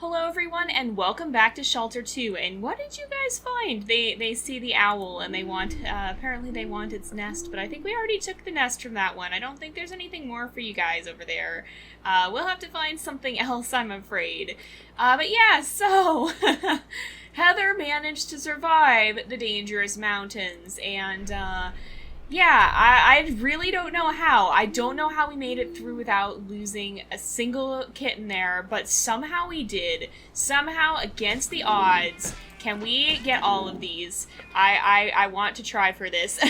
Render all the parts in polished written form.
Hello everyone and welcome back to Shelter 2, and what did you guys find? They see the owl and they want, apparently they want its nest, but I think we already took the nest from that one. I don't think there's anything more for you guys over there. We'll have to find something else, I'm afraid. But yeah, so, Heather managed to survive the dangerous mountains, and, yeah, I really don't know how. I don't know how we made it through without losing a single kitten there, but somehow we did. Somehow, against the odds, can we get all of these? I want to try for this.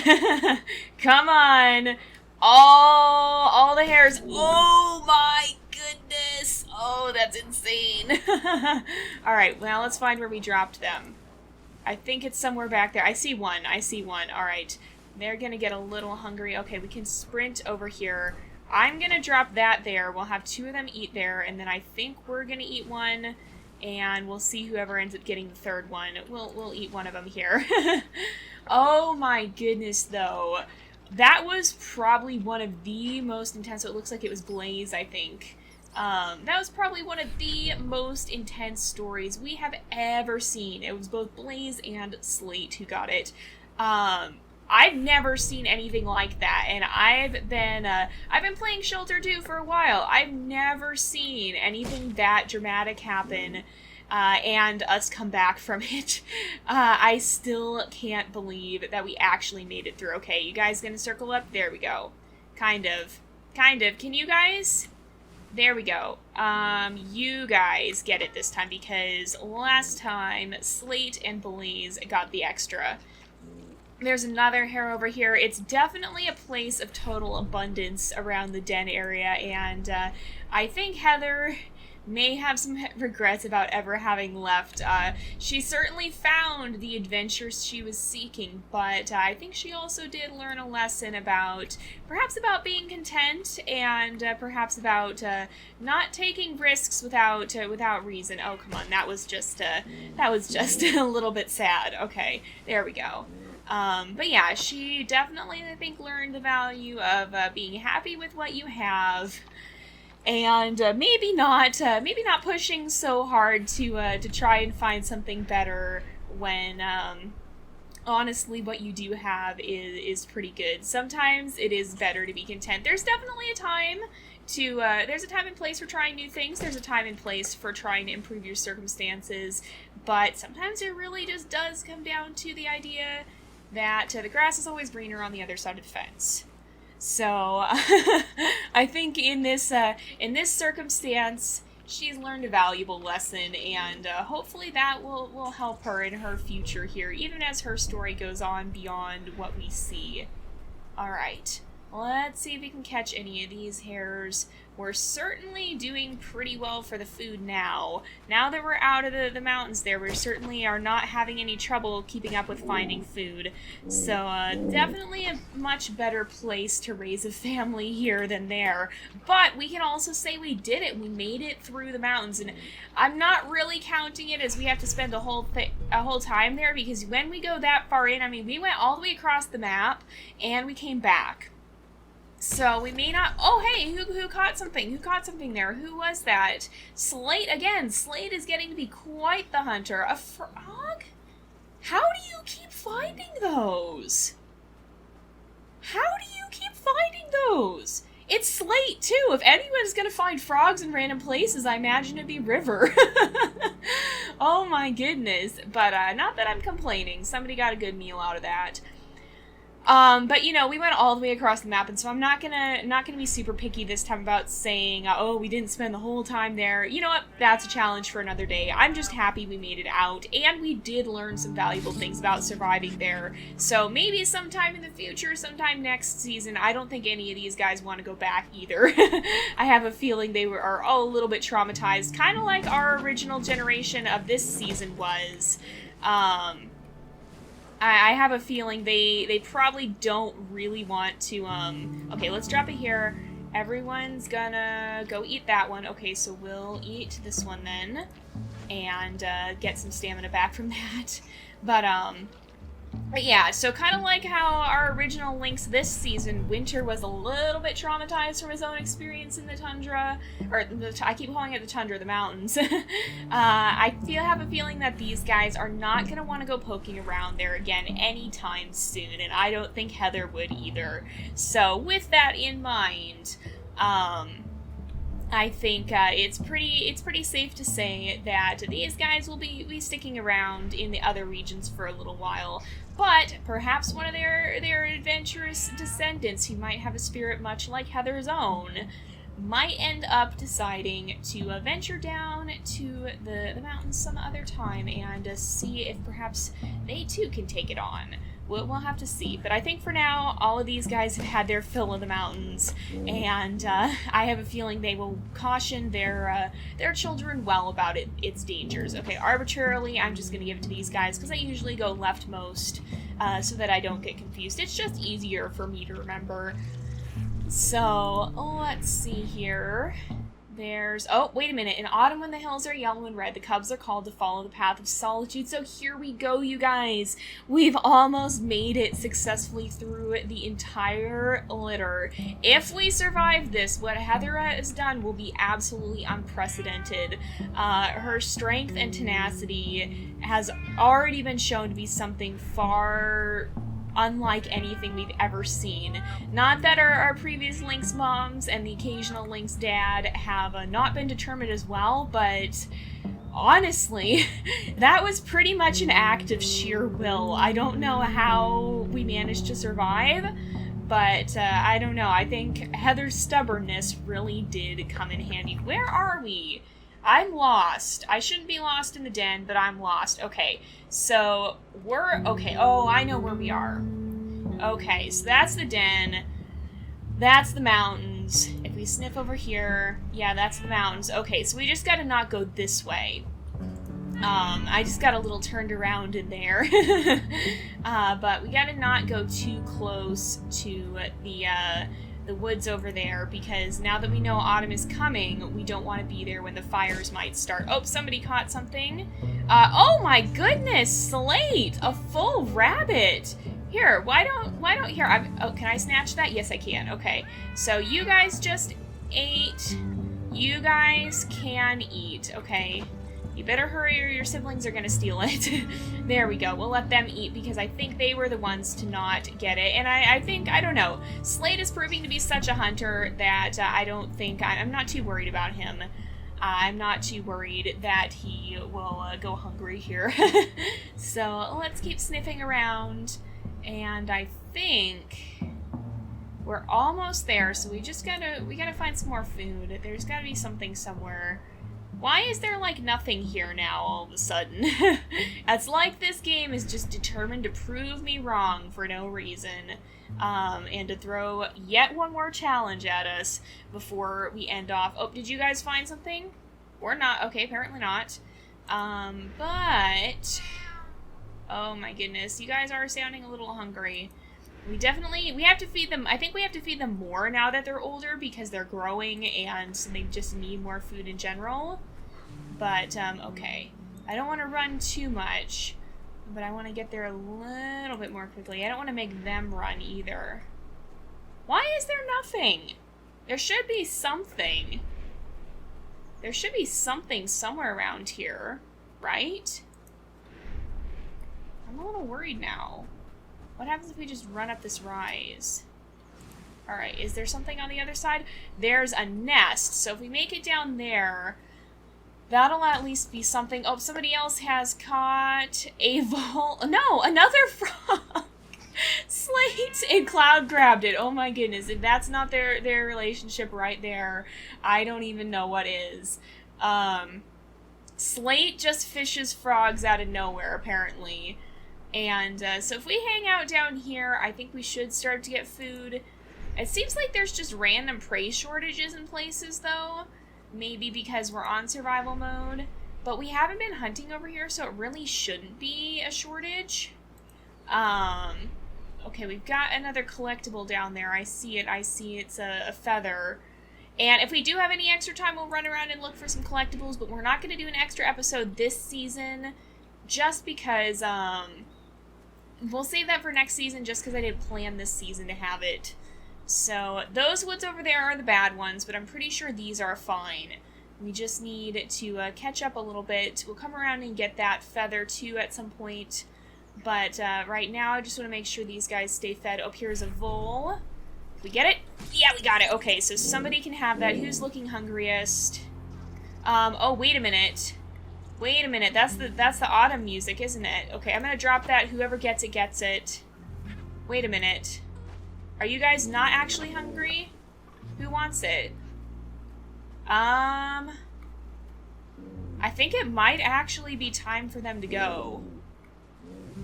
Come on! All the hairs. Oh my goodness! Oh, that's insane. Alright, well, let's find where we dropped them. I think it's somewhere back there. I see one. Alright. They're gonna get a little hungry. Okay, we can sprint over here. I'm gonna drop that there. We'll have two of them eat there, and then I think we're gonna eat one, and we'll see whoever ends up getting the third one. We'll eat one of them here. Oh my goodness, though. That was probably one of the most intense. So it looks like it was Blaze, I think. That was probably one of the most intense stories we have ever seen. It was both Blaze and Slate who got it. I've never seen anything like that, and I've been playing Shelter 2 for a while. I've never seen anything that dramatic happen, and us come back from it. I still can't believe that we actually made it through. Okay, you guys gonna circle up? There we go. Kind of. Can you guys? There we go. You guys get it this time, because last time, Slate and Blaze got the extra. There's another hair over here. It's definitely a place of total abundance around the den area, and I think Heather may have some regrets about ever having left. She certainly found the adventures she was seeking, but I think she also did learn a lesson about, perhaps about being content, and perhaps about not taking risks without reason. Oh, come on, that was just a little bit sad. Okay, there we go. But yeah, she definitely, I think, learned the value of being happy with what you have, and maybe not pushing so hard to try and find something better when honestly what you do have is pretty good. Sometimes it is better to be content. There's definitely a time to there's a time and place for trying new things. There's a time and place for trying to improve your circumstances, but sometimes it really just does come down to the idea that the grass is always greener on the other side of the fence. So I think in this circumstance, she's learned a valuable lesson, and hopefully that will help her in her future here, even as her story goes on beyond what we see. Alright, let's see if we can catch any of these hares. We're certainly doing pretty well for the food now. Now that we're out of the mountains there, we certainly are not having any trouble keeping up with finding food. So definitely a much better place to raise a family here than there. But we can also say we did it. We made it through the mountains, and I'm not really counting it as we have to spend a whole time there, because when we go that far in, I mean, we went all the way across the map and we came back. So we may not... Oh, hey, who caught something? Who caught something there? Who was that? Slate, again. Slate is getting to be quite the hunter. A frog? How do you keep finding those? How do you keep finding those? It's Slate, too. If anyone's going to find frogs in random places, I imagine it'd be River. Oh, my goodness. But not that I'm complaining. Somebody got a good meal out of that. But you know, we went all the way across the map, and so I'm not gonna be super picky this time about saying, oh, we didn't spend the whole time there. You know what? That's a challenge for another day. I'm just happy we made it out, and we did learn some valuable things about surviving there. So maybe sometime in the future, sometime next season, I don't think any of these guys want to go back either. I have a feeling they are all a little bit traumatized, kind of like our original generation of this season was. I have a feeling they probably don't really want to, okay, let's drop it here. Everyone's gonna go eat that one. Okay, so we'll eat this one then, and get some stamina back from that. But, But yeah, so kind of like how our original Lynx this season, Winter was a little bit traumatized from his own experience in the tundra, or I keep calling it the tundra, the mountains. I have a feeling that these guys are not going to want to go poking around there again anytime soon, and I don't think Heather would either. So with that in mind, I think it's pretty safe to say that these guys will be sticking around in the other regions for a little while. But perhaps one of their adventurous descendants, who might have a spirit much like Heather's own, might end up deciding to venture down to the mountains some other time and see if perhaps they too can take it on. We'll have to see. But I think for now, all of these guys have had their fill of the mountains, and I have a feeling they will caution their children well about its dangers. Okay, arbitrarily, I'm just going to give it to these guys, because I usually go leftmost so that I don't get confused. It's just easier for me to remember. So, let's see here. Oh, wait a minute. In autumn, when the hills are yellow and red, the cubs are called to follow the path of solitude. So here we go, you guys. We've almost made it successfully through the entire litter. If we survive this, what Heather has done will be absolutely unprecedented. Her strength and tenacity has already been shown to be something far unlike anything we've ever seen. Not that our previous Lynx moms and the occasional Lynx dad have not been determined as well, but honestly, that was pretty much an act of sheer will. I don't know how we managed to survive, but I don't know. I think Heather's stubbornness really did come in handy. Where are we? I'm lost. I shouldn't be lost in the den, but I'm lost. Okay, so okay. Oh, I know where we are. Okay, so that's the den. That's the mountains. If we sniff over here, yeah, that's the mountains. Okay, so we just gotta not go this way. I just got a little turned around in there. But we gotta not go too close to the woods over there, because now that we know autumn is coming, we don't want to be there when the fires might start. Oh, somebody caught something. Oh my goodness, Slate, a full rabbit. Here, why don't here? Oh, can I snatch that? Yes, I can. Okay, so you guys just ate. You guys can eat. Okay. You better hurry or your siblings are going to steal it. There we go. We'll let them eat, because I think they were the ones to not get it. And I think, I don't know, Slade is proving to be such a hunter that I don't think, I'm not too worried about him. I'm not too worried that he will go hungry here. So let's keep sniffing around. And I think we're almost there. So we gotta find some more food. There's gotta be something somewhere. Why is there, like, nothing here now all of a sudden? It's like this game is just determined to prove me wrong for no reason, and to throw yet one more challenge at us before we end off. Oh, did you guys find something? Or not? Okay, apparently not. But oh my goodness, you guys are sounding a little hungry. We have to feed them. I think we have to feed them more now that they're older, because they're growing and they just need more food in general. But, okay. I don't want to run too much, but I want to get there a little bit more quickly. I don't want to make them run either. Why is there nothing? There should be something. There should be something somewhere around here, right? I'm a little worried now. What happens if we just run up this rise? Alright, is there something on the other side? There's a nest, so if we make it down there, that'll at least be something. Oh, somebody else has caught a no, another frog! Slate and Cloud grabbed it. Oh my goodness, if that's not their relationship right there, I don't even know what is. Slate just fishes frogs out of nowhere, apparently. And so if we hang out down here, I think we should start to get food. It seems like there's just random prey shortages in places, though. Maybe because we're on survival mode. But we haven't been hunting over here, so it really shouldn't be a shortage. Okay, we've got another collectible down there. I see it. It's a feather. And if we do have any extra time, we'll run around and look for some collectibles. But we're not going to do an extra episode this season, just because, we'll save that for next season just because I didn't plan this season to have it. So those woods over there are the bad ones, but I'm pretty sure these are fine. We just need to catch up a little bit. We'll come around and get that feather too at some point. But right now I just want to make sure these guys stay fed. Oh, here's a vole. We get it? Yeah, we got it. Okay, so somebody can have that. Who's looking hungriest? Oh, wait a minute. Wait a minute. That's the autumn music, isn't it? Okay, I'm gonna drop that. Whoever gets it, gets it. Wait a minute. Are you guys not actually hungry? Who wants it? I think it might actually be time for them to go.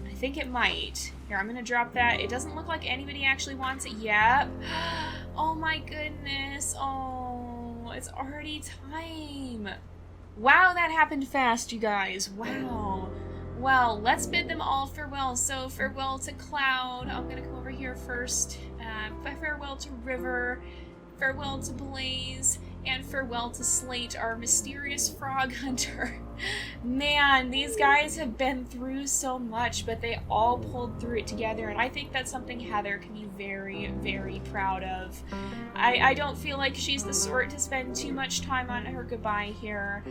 I think it might. Here, I'm gonna drop that. It doesn't look like anybody actually wants it yet. Oh my goodness. Oh, it's already time. Wow, that happened fast, you guys. Wow. Well, let's bid them all farewell. So, farewell to Cloud. I'm gonna come over here first. Farewell to River. Farewell to Blaze. And farewell to Slate, our mysterious frog hunter. Man, these guys have been through so much, but they all pulled through it together, and I think that's something Heather can be very, very proud of. I don't feel like she's the sort to spend too much time on her goodbye here,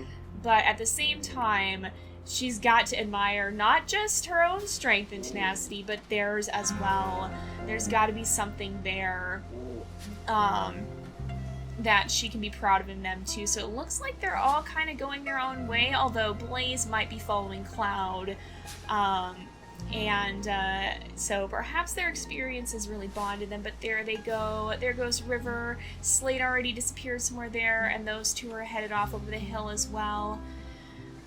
but at the same time, she's got to admire not just her own strength and tenacity, but theirs as well. There's got to be something there. That she can be proud of in them too. So it looks like they're all kind of going their own way, although Blaze might be following Cloud. So perhaps their experience has really bonded them, but there they go. There goes River. Slate already disappeared somewhere there, and those two are headed off over the hill as well.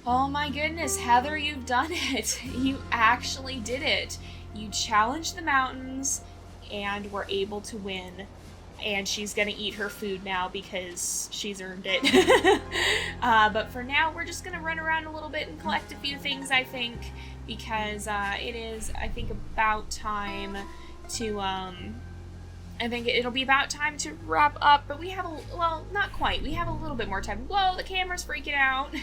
Oh my goodness, Heather, you've done it. You actually did it. You challenged the mountains and were able to win. And she's gonna eat her food now because she's earned it. But for now, we're just gonna run around a little bit and collect a few things, I think, because it is, I think, about time to, I think it'll be about time to wrap up, but we have well, not quite. We have a little bit more time. Whoa, the camera's freaking out.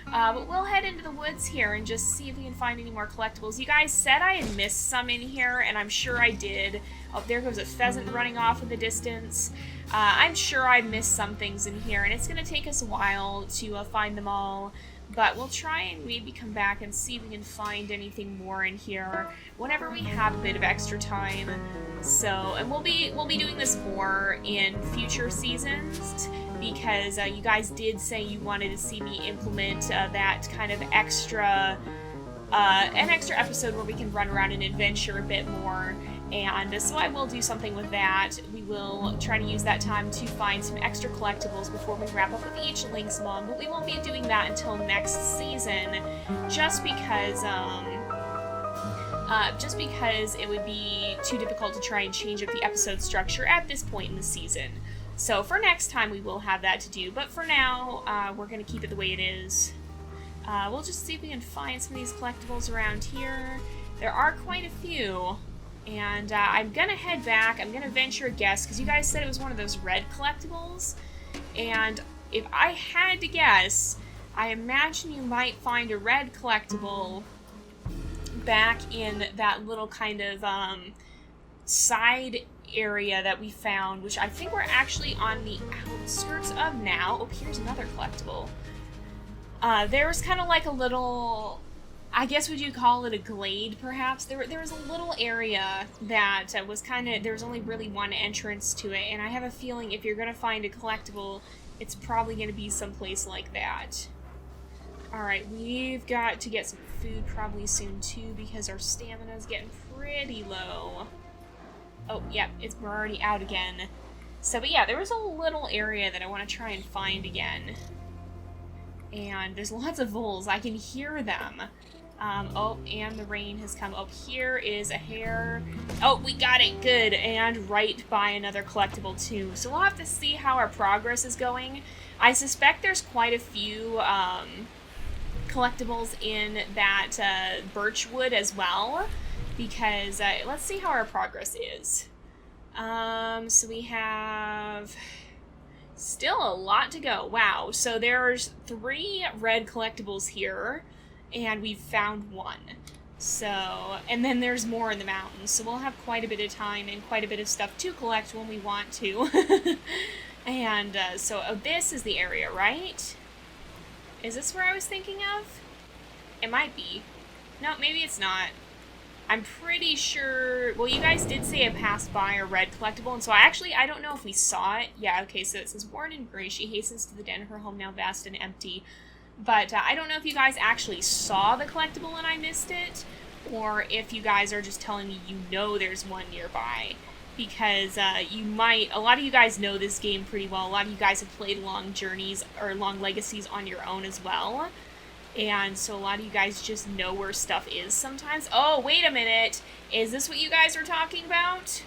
But we'll head into the woods here and just see if we can find any more collectibles. You guys said I had missed some in here, and I'm sure I did. Oh, there goes a pheasant running off in the distance. I'm sure I missed some things in here, and it's going to take us a while to find them all. But we'll try and maybe come back and see if we can find anything more in here whenever we have a bit of extra time. So, and we'll be doing this more in future seasons because you guys did say you wanted to see me implement that kind of extra, an extra episode where we can run around and adventure a bit more. And so I will do something with that. We will try to use that time to find some extra collectibles before we wrap up with each Lynx Mom, but we won't be doing that until next season, just because it would be too difficult to try and change up the episode structure at this point in the season. So for next time, we will have that to do, but for now, we're going to keep it the way it is. We'll just see if we can find some of these collectibles around here. There are quite a few. And I'm going to head back. I'm going to venture a guess, because you guys said it was one of those red collectibles. And if I had to guess, I imagine you might find a red collectible back in that little kind of side area that we found, which I think we're actually on the outskirts of now. Oh, here's another collectible. There was kind of like a little... I guess would you call it a glade, perhaps? There was a little area that was kind of... There was only really one entrance to it, and I have a feeling if you're going to find a collectible, it's probably going to be someplace like that. Alright, we've got to get some food probably soon, too, because our stamina's getting pretty low. Oh, yeah, we're already out again. So, but yeah, there was a little area that I want to try and find again. And there's lots of voles. I can hear them. Oh, and the rain has come. Oh, here is a hair. Oh, we got it. Good. And right by another collectible, too. So we'll have to see how our progress is going. I suspect there's quite a few collectibles in that birchwood as well. Because let's see how our progress is. So we have... Still a lot to go. Wow. So there's 3 red collectibles here. And we've found 1. So, and then there's more in the mountains, so we'll have quite a bit of time and quite a bit of stuff to collect when we want to. And so this is the area, right? Is this where I was thinking of? It might be. No, maybe it's not. I'm pretty sure... Well, you guys did say it passed by a red collectible, and so I don't know if we saw it. Yeah, okay, so it says, worn in gray, she hastens to the den, her home now vast and empty. But I don't know if you guys actually saw the collectible and I missed it, or if you guys are just telling me you know there's one nearby. Because a lot of you guys know this game pretty well. A lot of you guys have played long journeys or long legacies on your own as well. And so a lot of you guys just know where stuff is sometimes. Oh, wait a minute. Is this what you guys were talking about?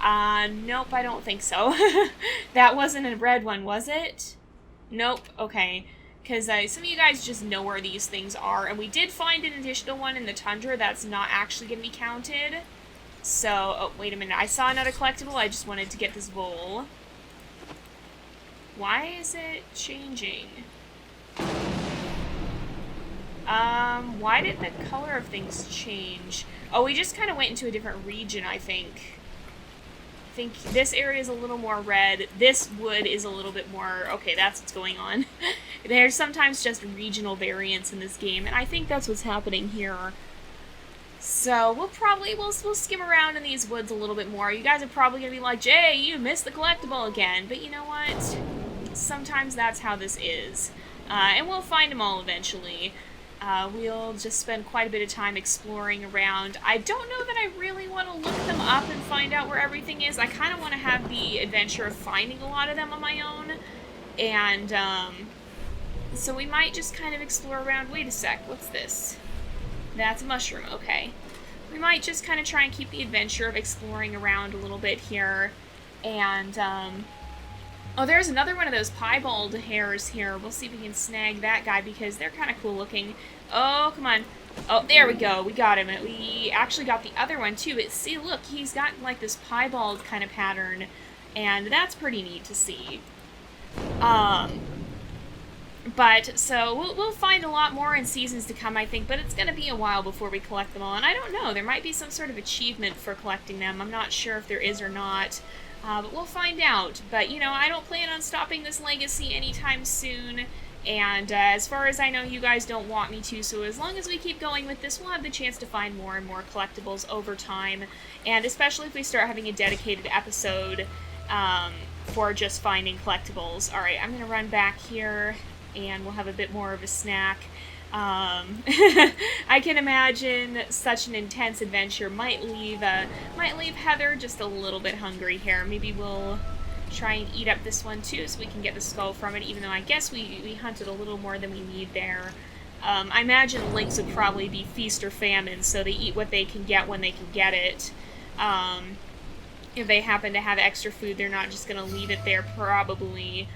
Nope, I don't think so. That wasn't a red one, was it? Nope, okay. Because some of you guys just know where these things are. And we did find an additional one in the tundra that's not actually going to be counted. So, oh, wait a minute. I saw another collectible. I just wanted to get this bowl. Why is it changing? Why did the color of things change? Oh, we just kind of went into a different region, I think. I think this area is a little more red. This wood is a little bit more... Okay, that's what's going on. There's sometimes just regional variance in this game, and I think that's what's happening here. So we'll skim around in these woods a little bit more. You guys are probably going to be like, Jay, you missed the collectible again. But you know what? Sometimes that's how this is. And we'll find them all eventually. We'll just spend quite a bit of time exploring around. I don't know that I really want to look them up and find out where everything is. I kind of want to have the adventure of finding a lot of them on my own. And so we might just kind of explore around. Wait a sec, what's this? That's a mushroom, okay. We might just kind of try and keep the adventure of exploring around a little bit here. And, oh, there's another one of those piebald hairs here. We'll see if we can snag that guy because they're kind of cool looking. Oh, come on. Oh, there we go. We got him. We actually got the other one, too. See, look, he's got, like, this piebald kind of pattern. And that's pretty neat to see. But, so, we'll find a lot more in seasons to come, I think, but it's going to be a while before we collect them all, and I don't know, there might be some sort of achievement for collecting them, I'm not sure if there is or not, but we'll find out. But, you know, I don't plan on stopping this legacy anytime soon, and as far as I know, you guys don't want me to, so as long as we keep going with this, we'll have the chance to find more and more collectibles over time, and especially if we start having a dedicated episode for just finding collectibles. Alright, I'm going to run back here, and we'll have a bit more of a snack. I can imagine such an intense adventure might leave Heather just a little bit hungry here. Maybe we'll try and eat up this one too so we can get the skull from it, even though I guess we hunted a little more than we need there. I imagine lynx would probably be feast or famine, so they eat what they can get when they can get it. If they happen to have extra food, they're not just going to leave it there, probably.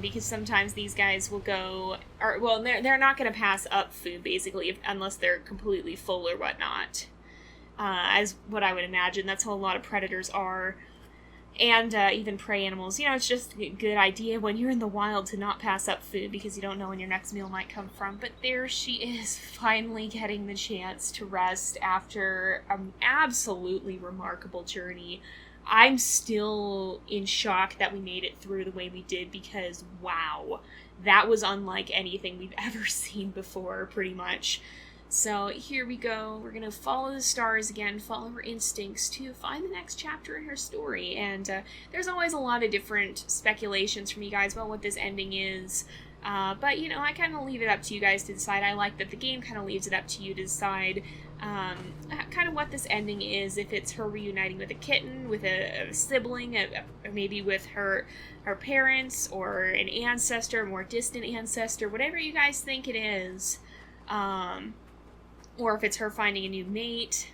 Because sometimes these guys will go, or well, they're not going to pass up food basically unless they're completely full or whatnot. As what I would imagine, that's how a lot of predators are, and even prey animals. You know, it's just a good idea when you're in the wild to not pass up food because you don't know when your next meal might come from. But there she is, finally getting the chance to rest after an absolutely remarkable journey. I'm still in shock that we made it through the way we did because, wow, that was unlike anything we've ever seen before, pretty much. So here we go. We're going to follow the stars again, follow her instincts to find the next chapter in her story. And there's always a lot of different speculations from you guys about what this ending is. But, you know, I kind of leave it up to you guys to decide. I like that the game kind of leaves it up to you to decide kind of what this ending is, if it's her reuniting with a kitten, with a sibling, or maybe with her parents, or an ancestor, a more distant ancestor, whatever you guys think it is, or if it's her finding a new mate.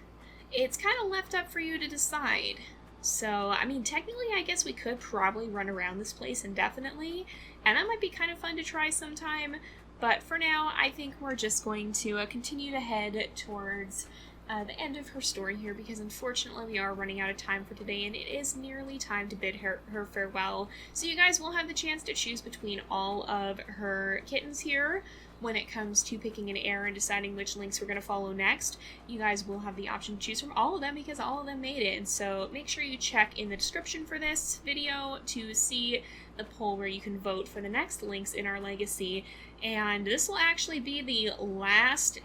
It's kind of left up for you to decide. So, I mean, technically, I guess we could probably run around this place indefinitely, and that might be kind of fun to try sometime. But for now, I think we're just going to continue to head towards the end of her story here, because unfortunately we are running out of time for today, and it is nearly time to bid her farewell. So you guys will have the chance to choose between all of her kittens here. when it comes to picking an heir and deciding which lynx we're going to follow next, you guys will have the option to choose from all of them because all of them made it. And so make sure you check in the description for this video to see the poll where you can vote for the next lynx in our legacy. And this will actually be the last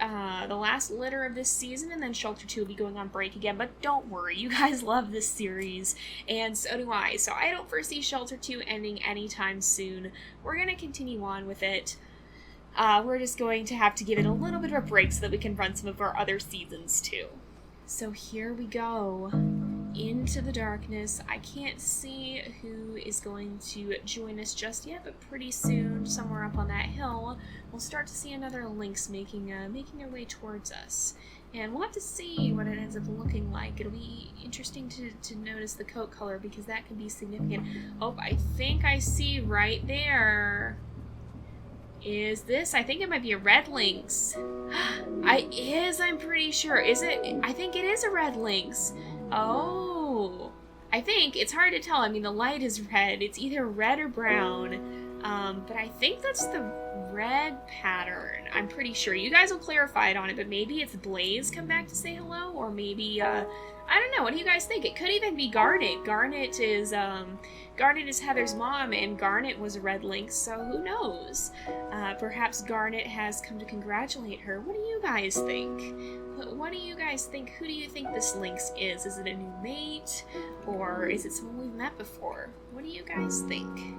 litter of this season, and then Shelter 2 will be going on break again. But don't worry, you guys love this series, and so do I. So I don't foresee Shelter 2 ending anytime soon. We're going to continue on with it. We're just going to have to give it a little bit of a break so that we can run some of our other seasons too. So here we go, into the darkness. I can't see who is going to join us just yet, but pretty soon, somewhere up on that hill, we'll start to see another lynx making their way towards us. And we'll have to see what it ends up looking like. It'll be interesting to notice the coat color because that could be significant. Oh, I think I see right there. Is this? I think it might be a red lynx. I'm pretty sure. Is it? I think it is a red lynx. Oh. I think. It's hard to tell. I mean, the light is red. It's either red or brown. But I think that's the red pattern. I'm pretty sure. You guys will clarify it on it, but maybe it's Blaze come back to say hello, or maybe, I don't know. What do you guys think? It could even be Garnet. Garnet is Heather's mom, and Garnet was a red lynx, so who knows? Perhaps Garnet has come to congratulate her. What do you guys think? What do you guys think? Who do you think this lynx is? Is it a new mate? Or is it someone we've met before? What do you guys think?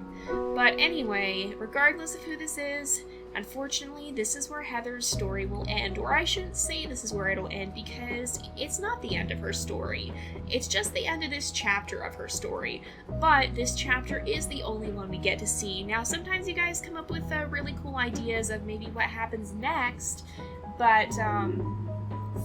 But anyway, regardless of who this is, unfortunately, this is where Heather's story will end. Or I shouldn't say this is where it'll end, because it's not the end of her story. It's just the end of this chapter of her story. But this chapter is the only one we get to see. Now, sometimes you guys come up with really cool ideas of maybe what happens next, but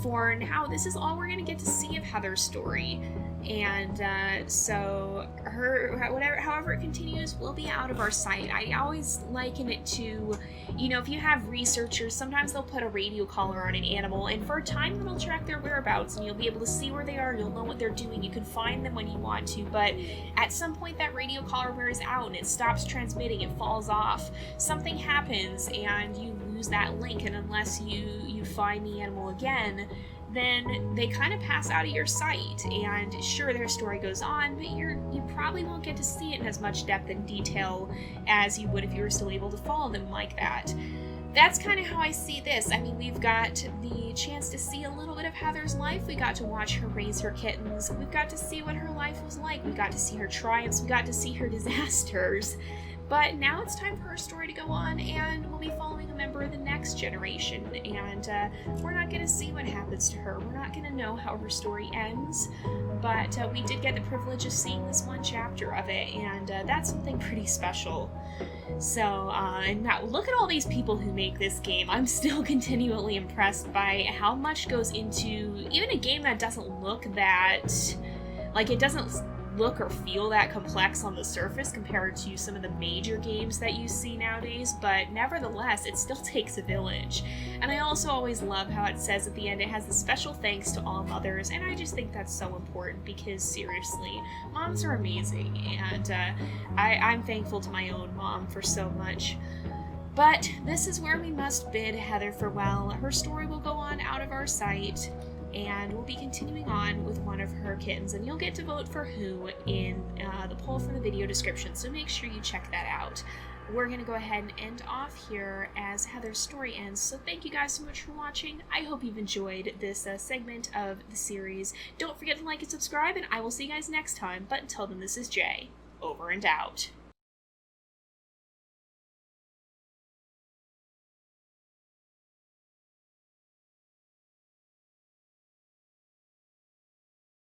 for now, this is all we're going to get to see of Heather's story. And so however it continues will be out of our sight. I always liken it to, you know, if you have researchers, sometimes they'll put a radio collar on an animal, and for a time it'll track their whereabouts, and you'll be able to see where they are, you'll know what they're doing, you can find them when you want to, but at some point that radio collar wears out and it stops transmitting, it falls off, something happens and you lose that link, and unless you find the animal again, then they kind of pass out of your sight. And sure, their story goes on, but you probably won't get to see it in as much depth and detail as you would if you were still able to follow them like that. That's kind of how I see this. I mean, we've got the chance to see a little bit of Heather's life. We got to watch her raise her kittens. We've got to see what her life was like. We got to see her triumphs. We got to see her disasters. But now it's time for her story to go on, and we'll be following a member of the next generation, and we're not going to see what happens to her. We're not going to know how her story ends, but we did get the privilege of seeing this one chapter of it, and that's something pretty special. So, and now look at all these people who make this game. I'm still continually impressed by how much goes into even a game that doesn't look that, like, it doesn't look or feel that complex on the surface compared to some of the major games that you see nowadays, but nevertheless, it still takes a village. And I also always love how it says at the end it has the special thanks to all mothers, and I just think that's so important because seriously, moms are amazing, and I'm thankful to my own mom for so much. But this is where we must bid Heather farewell. Her story will go on out of our sight, and we'll be continuing on with one of her kittens, and you'll get to vote for who in the poll from the video description, so make sure you check that out. We're going to go ahead and end off here as Heather's story ends, so thank you guys so much for watching. I hope you've enjoyed this segment of the series. Don't forget to like and subscribe, and I will see you guys next time, but until then, this is Jay, over and out.